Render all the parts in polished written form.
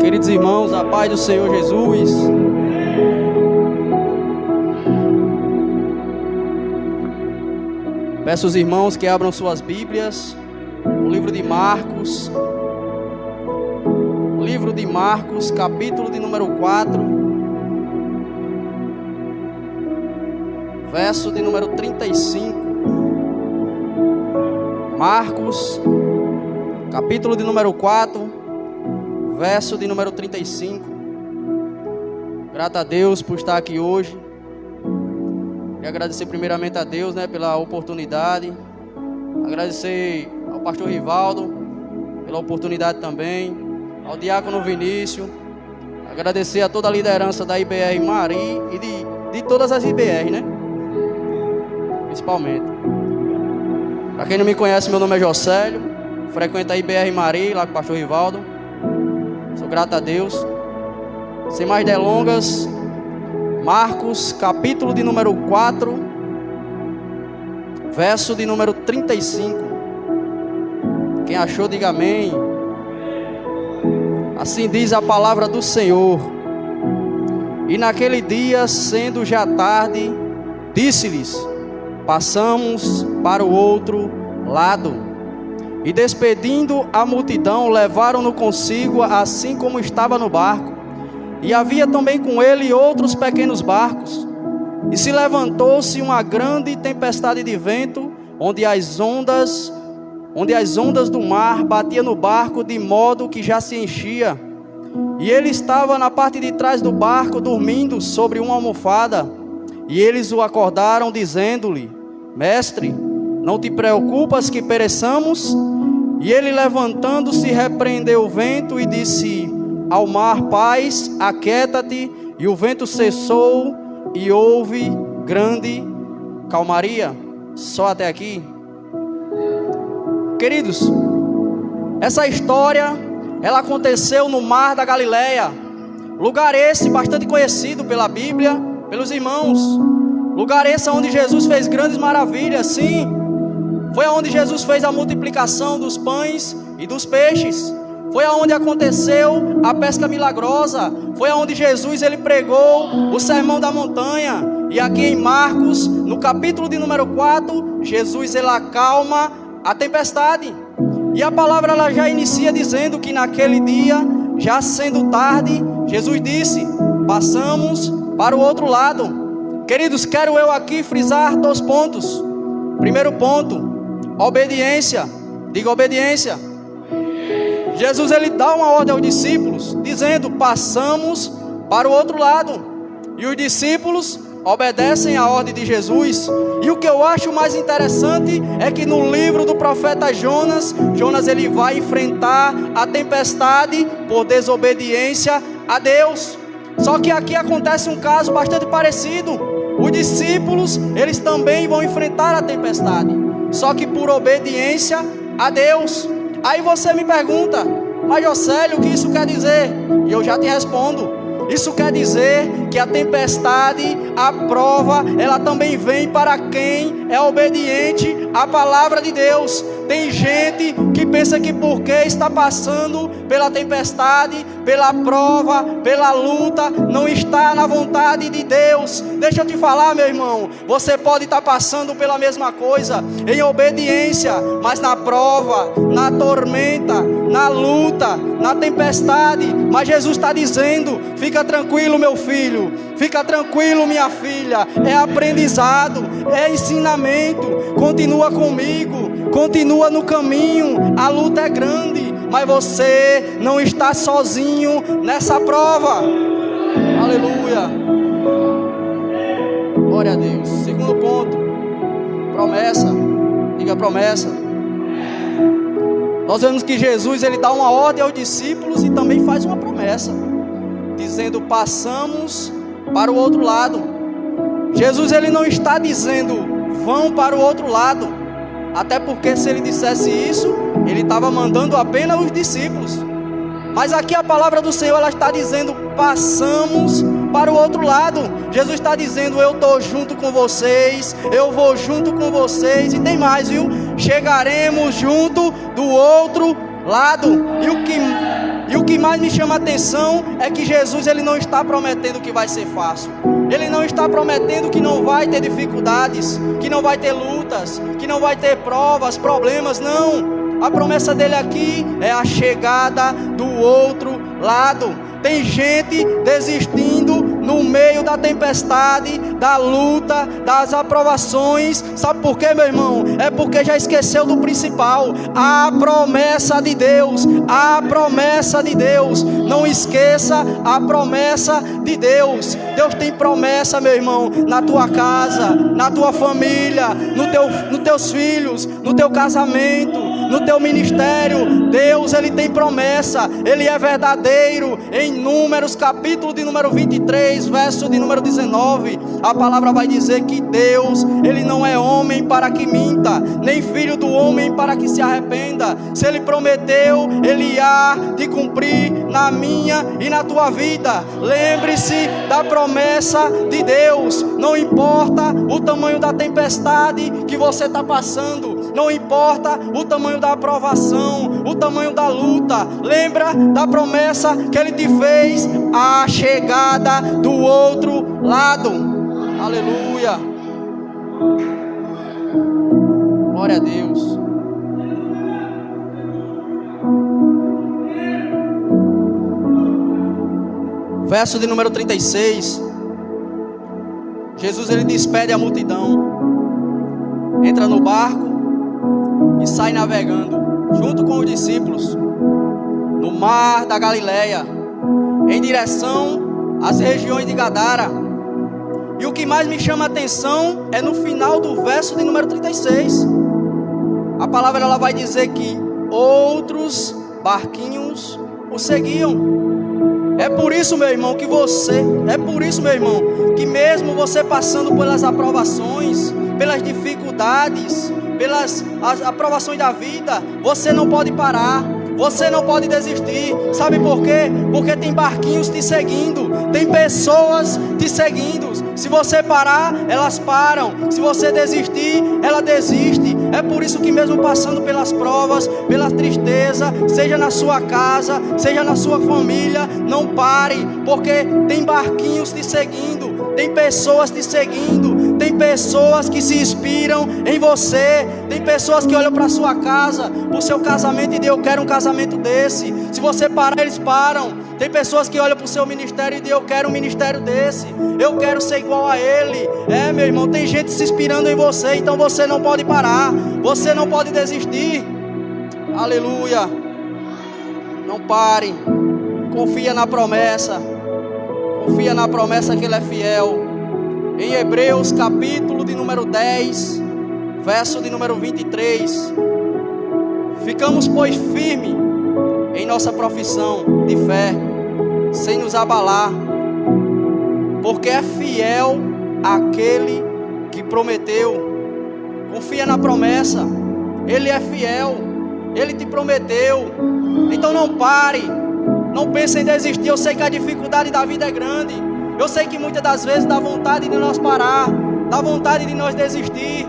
Queridos irmãos, a paz do Senhor Jesus. Peço aos irmãos que abram suas Bíblias, o livro de Marcos, capítulo de número 4, verso de número 35. Marcos, capítulo de número 4, verso de número 35. Grato a Deus por estar aqui hoje. Quero agradecer primeiramente a Deus, pela oportunidade. Agradecer ao pastor Rivaldo pela oportunidade também, ao diácono Vinícius. Agradecer a toda a liderança da IBR Mari e de todas as IBR, principalmente. Para quem não me conhece, meu nome é Jocélio. Frequento a IBR Mari, lá com o pastor Rivaldo. Sou grato a Deus. Sem mais delongas, Marcos, capítulo de número 4, verso de número 35. Quem achou, diga amém. Assim diz a palavra do Senhor. E naquele dia, sendo já tarde, disse-lhes: passamos para o outro lado. E despedindo a multidão, levaram-no consigo, assim como estava no barco. E havia também com ele outros pequenos barcos. E se levantou-se uma grande tempestade de vento, onde as ondas do mar batiam no barco, de modo que já se enchia. E ele estava na parte de trás do barco, dormindo sobre uma almofada. E eles o acordaram, dizendo-lhe: Mestre, não te preocupas que pereçamos? E ele, levantando-se, repreendeu o vento e disse ao mar: paz, aquieta-te. E o vento cessou e houve grande calmaria. Só até aqui. Queridos, essa história, ela aconteceu no Mar da Galileia. Lugar esse bastante conhecido pela Bíblia, pelos irmãos. Lugar esse onde Jesus fez grandes maravilhas, sim. Foi onde Jesus fez a multiplicação dos pães e dos peixes. Foi onde aconteceu a pesca milagrosa. Foi onde Jesus ele pregou o sermão da montanha. E aqui em Marcos, no capítulo de número 4, Jesus ele acalma a tempestade. E a palavra ela já inicia dizendo que naquele dia, já sendo tarde, Jesus disse: passamos para o outro lado. Queridos, quero eu aqui frisar 2 pontos. Primeiro ponto, obediência. Diga obediência. Jesus ele dá uma ordem aos discípulos, dizendo: passamos para o outro lado. E os discípulos obedecem à ordem de Jesus. E o que eu acho mais interessante é que no livro do profeta Jonas ele vai enfrentar a tempestade por desobediência a Deus. Só que aqui acontece um caso bastante parecido. Os discípulos, eles também vão enfrentar a tempestade, só que por obediência a Deus. Aí você me pergunta: mas Jocélio, o que isso quer dizer? E eu já te respondo. Isso quer dizer que a tempestade, a prova, ela também vem para quem é obediente à palavra de Deus. Tem gente que pensa que porque está passando pela tempestade, pela prova, pela luta, não está na vontade de Deus. Deixa eu te falar, meu irmão, você pode estar passando pela mesma coisa em obediência, mas na prova, na tormenta, na luta, na tempestade. Mas Jesus está dizendo: fica tranquilo, meu filho, fica tranquilo, minha filha. É aprendizado, é ensinamento. Continua comigo, continua no caminho. A luta é grande, mas você não está sozinho nessa prova. Aleluia. Glória a Deus. Segundo ponto, promessa. Diga promessa. Nós vemos que Jesus ele dá uma ordem aos discípulos e também faz uma promessa, dizendo: passamos para o outro lado. Jesus ele não está dizendo: vão para o outro lado, até porque se ele dissesse isso, ele estava mandando apenas os discípulos. Mas aqui a palavra do Senhor ela está dizendo: passamos para o outro lado. Jesus está dizendo: eu estou junto com vocês, eu vou junto com vocês. E tem mais, viu? Chegaremos junto do outro lado. E o que mais mais me chama a atenção é que Jesus, ele não está prometendo que vai ser fácil. Ele não está prometendo que não vai ter dificuldades, que não vai ter lutas, que não vai ter provas, problemas, não. A promessa dele aqui é a chegada do outro lado. Tem gente desistindo no meio da tempestade, da luta, das aprovações. Sabe por quê, meu irmão? É porque já esqueceu do principal: a promessa de Deus. A promessa de Deus. Não esqueça a promessa de Deus. Deus tem promessa, meu irmão, na tua casa, na tua família, nos teus filhos, no teu casamento, no teu ministério. Deus, ele tem promessa. Ele é verdadeiro. Em Números, capítulo de número 23, verso de número 19, a palavra vai dizer que Deus, ele não é homem para que minta, nem filho do homem para que se arrependa. Se ele prometeu, ele há de cumprir na minha e na tua vida. Lembre-se da promessa de Deus. Não importa o tamanho da tempestade que você está passando, não importa o tamanho da aprovação, o tamanho da luta, lembra da promessa que ele te fez: a chegada do outro lado. Aleluia. Glória a Deus. Verso de número 36. Jesus, ele despede a multidão, entra no barco e sai navegando junto com os discípulos no mar da Galileia, em direção às regiões de Gadara. E o que mais me chama a atenção é no final do verso de número 36. A palavra, ela vai dizer que outros barquinhos o seguiam. É por isso, meu irmão, que mesmo você passando pelas aprovações, pelas dificuldades, pelas aprovações da vida, você não pode parar, você não pode desistir. Sabe por quê? Porque tem barquinhos te seguindo, tem pessoas te seguindo. Se você parar, elas param. Se você desistir, ela desiste. É por isso que mesmo passando pelas provas, pela tristeza, seja na sua casa, seja na sua família, não pare, porque tem barquinhos te seguindo, tem pessoas te seguindo, tem pessoas que se inspiram em você, tem pessoas que olham para sua casa, para o seu casamento e dizem: eu quero um casamento desse. Se você parar, eles param. Tem pessoas que olham para o seu ministério e dizem: eu quero um ministério desse, eu quero ser igual a ele. É, meu irmão, tem gente se inspirando em você, então você não pode parar, você não pode desistir. Aleluia. Não pare, confia na promessa, confia na promessa que ele é fiel. Em Hebreus, capítulo de número 10, verso de número 23, ficamos, pois, firmes em nossa profissão de fé, sem nos abalar, porque é fiel aquele que prometeu. Confia na promessa, ele é fiel, ele te prometeu. Então não pare, não pense em desistir. Eu sei que a dificuldade da vida é grande, eu sei que muitas das vezes dá vontade de nós parar, dá vontade de nós desistir,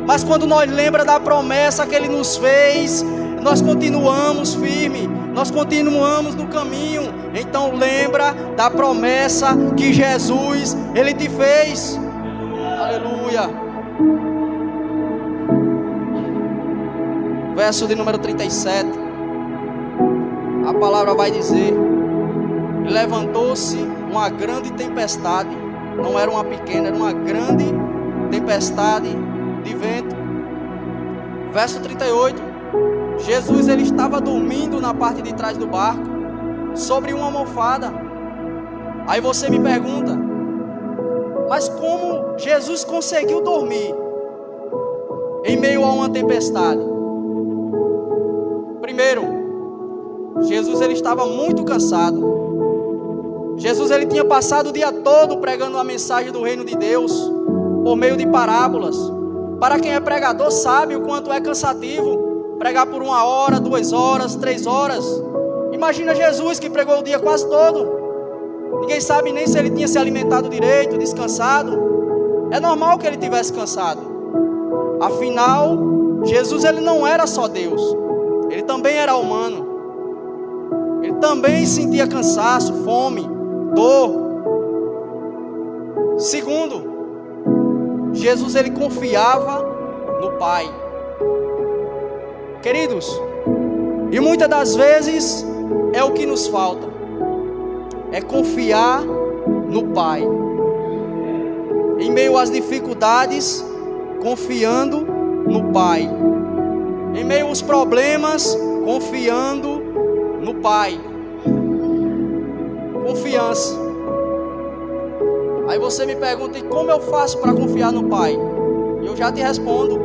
mas quando nós lembramos da promessa que ele nos fez, nós continuamos firmes, nós continuamos no caminho. Então lembra da promessa que Jesus, ele te fez. Aleluia. Verso de número 37, a palavra vai dizer: e levantou-se uma grande tempestade. Não era uma pequena, era uma grande tempestade de vento. Verso 38, Jesus, ele estava dormindo na parte de trás do barco, sobre uma almofada. Aí você me pergunta: mas como Jesus conseguiu dormir em meio a uma tempestade? Primeiro, Jesus, ele estava muito cansado. Jesus, ele tinha passado o dia todo pregando a mensagem do reino de Deus por meio de parábolas. Para quem é pregador sabe o quanto é cansativo pregar por 1 hora, 2 horas, 3 horas. Imagina Jesus, que pregou o dia quase todo. Ninguém sabe nem se ele tinha se alimentado direito, descansado. É normal que ele tivesse cansado. Afinal, Jesus, ele não era só Deus, ele também era humano. Ele também sentia cansaço, fome, dor. Segundo, Jesus ele confiava no Pai. Queridos, e muitas das vezes é o que nos falta, é confiar no Pai. Em meio às dificuldades, confiando no Pai. Em meio aos problemas, confiando no Pai. Confiança. Aí você me pergunta, e como eu faço para confiar no Pai? E eu já te respondo,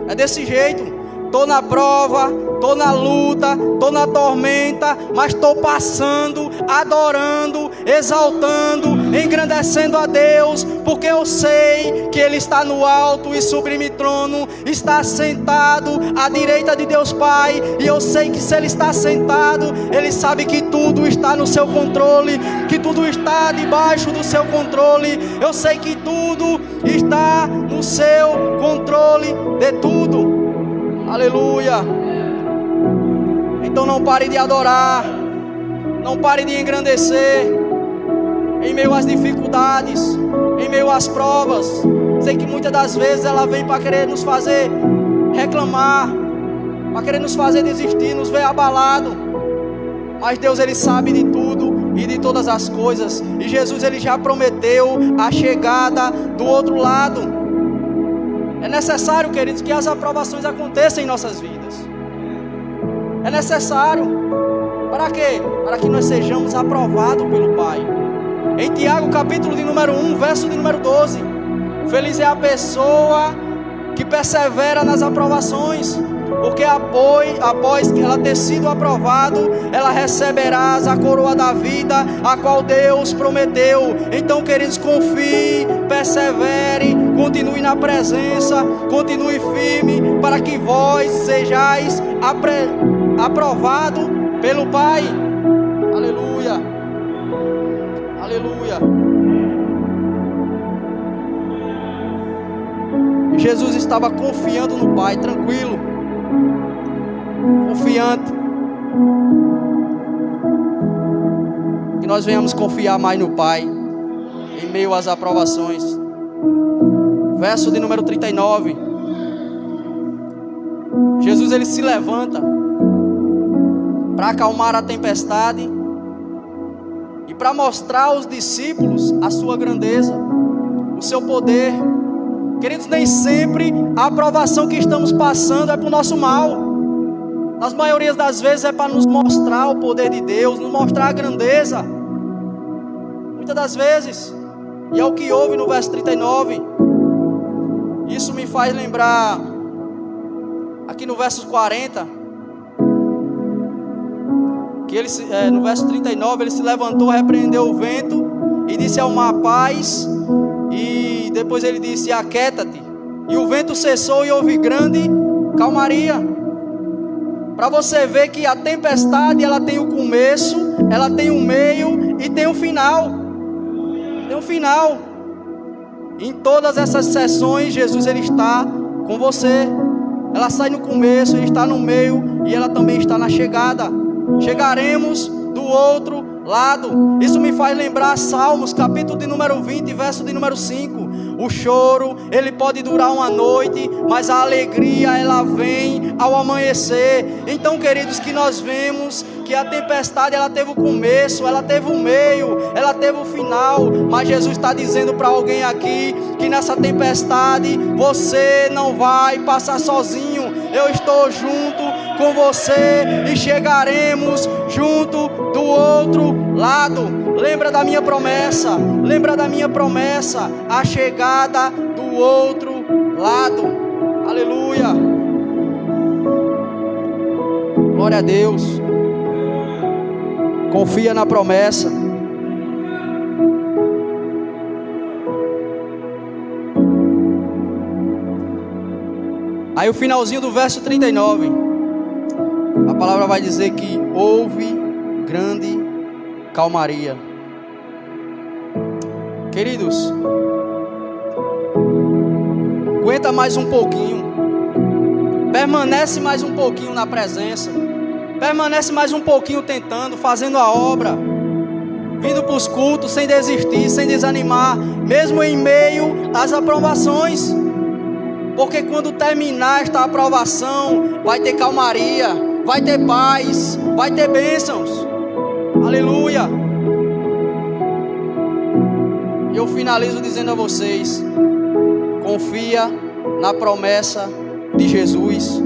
é desse jeito. Estou na prova, estou na luta, estou na tormenta, mas estou passando, adorando, exaltando, engrandecendo a Deus, porque eu sei que Ele está no alto e sublime trono, está sentado à direita de Deus Pai, e eu sei que se Ele está sentado, Ele sabe que tudo está no seu controle, que tudo está debaixo do seu controle. Eu sei que tudo está no seu controle de tudo. Aleluia. Então não pare de adorar, não pare de engrandecer em meio às dificuldades, em meio às provas. Sei que muitas das vezes ela vem para querer nos fazer reclamar, para querer nos fazer desistir, nos ver abalado. Mas Deus ele sabe de tudo e de todas as coisas, e Jesus ele já prometeu a chegada do outro lado. É necessário, queridos, que as aprovações aconteçam em nossas vidas. É necessário. Para quê? Para que nós sejamos aprovados pelo Pai. Em Tiago, capítulo de número 1, verso de número 12. Feliz é a pessoa que persevera nas aprovações, porque após ela ter sido aprovado, ela receberá a coroa da vida, a qual Deus prometeu. Então, queridos, confie, persevere, continue na presença, continue firme, para que vós sejais aprovado pelo Pai. Aleluia, aleluia. Jesus estava confiando no Pai, tranquilo, confiante. Que nós venhamos confiar mais no Pai em meio às aprovações. Verso de número 39. Jesus ele se levanta para acalmar a tempestade e para mostrar aos discípulos a sua grandeza, o seu poder. Queridos, nem sempre a aprovação que estamos passando é para o nosso mal. Nas maiorias das vezes é para nos mostrar o poder de Deus, nos mostrar a grandeza. Muitas das vezes, e é o que houve no verso 39. Isso me faz lembrar, aqui no verso 40, que ele, no verso 39, ele se levantou, repreendeu o vento e disse ao mar: paz. E depois ele disse: aquieta-te. E o vento cessou e houve grande calmaria. Para você ver que a tempestade ela tem o começo, ela tem um meio e tem um final. Tem um final. Em todas essas sessões, Jesus ele está com você. Ela sai no começo, ele está no meio e ela também está na chegada. Chegaremos do outro lado. Isso me faz lembrar Salmos, capítulo de número 20, verso de número 5. O choro, ele pode durar uma noite, mas a alegria, ela vem ao amanhecer. Então, queridos, que nós vemos que a tempestade, ela teve o começo, ela teve o meio, ela teve o final. Mas Jesus está dizendo para alguém aqui, que nessa tempestade, você não vai passar sozinho. Eu estou junto com você e chegaremos junto do outro lado. Lembra da minha promessa, lembra da minha promessa, a chegada do outro lado. Aleluia. Glória a Deus. Confia na promessa. Aí o finalzinho do verso 39, a palavra vai dizer que houve grande calmaria. Queridos, aguenta mais um pouquinho, permanece mais um pouquinho na presença, Permanece mais um pouquinho tentando, fazendo a obra, vindo para os cultos, sem desistir, sem desanimar, mesmo em meio às aprovações. Porque quando terminar esta aprovação, vai ter calmaria, vai ter paz, vai ter bênçãos. Aleluia. E eu finalizo dizendo a vocês: confia na promessa de Jesus.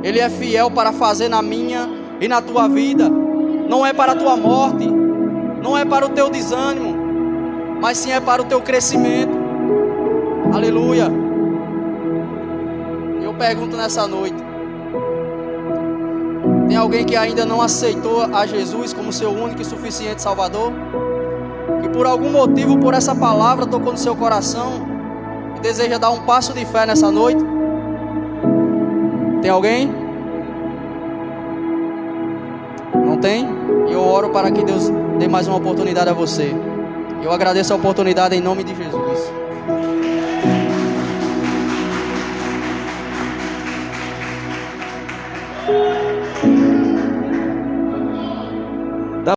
Ele é fiel para fazer na minha e na tua vida. Não é para a tua morte, não é para o teu desânimo, mas sim é para o teu crescimento. Aleluia. Eu pergunto nessa noite: tem alguém que ainda não aceitou a Jesus como seu único e suficiente Salvador? Que por algum motivo, por essa palavra, tocou no seu coração e deseja dar um passo de fé nessa noite? Tem alguém? Não tem? E eu oro para que Deus dê mais uma oportunidade a você. Eu agradeço a oportunidade em nome de Jesus.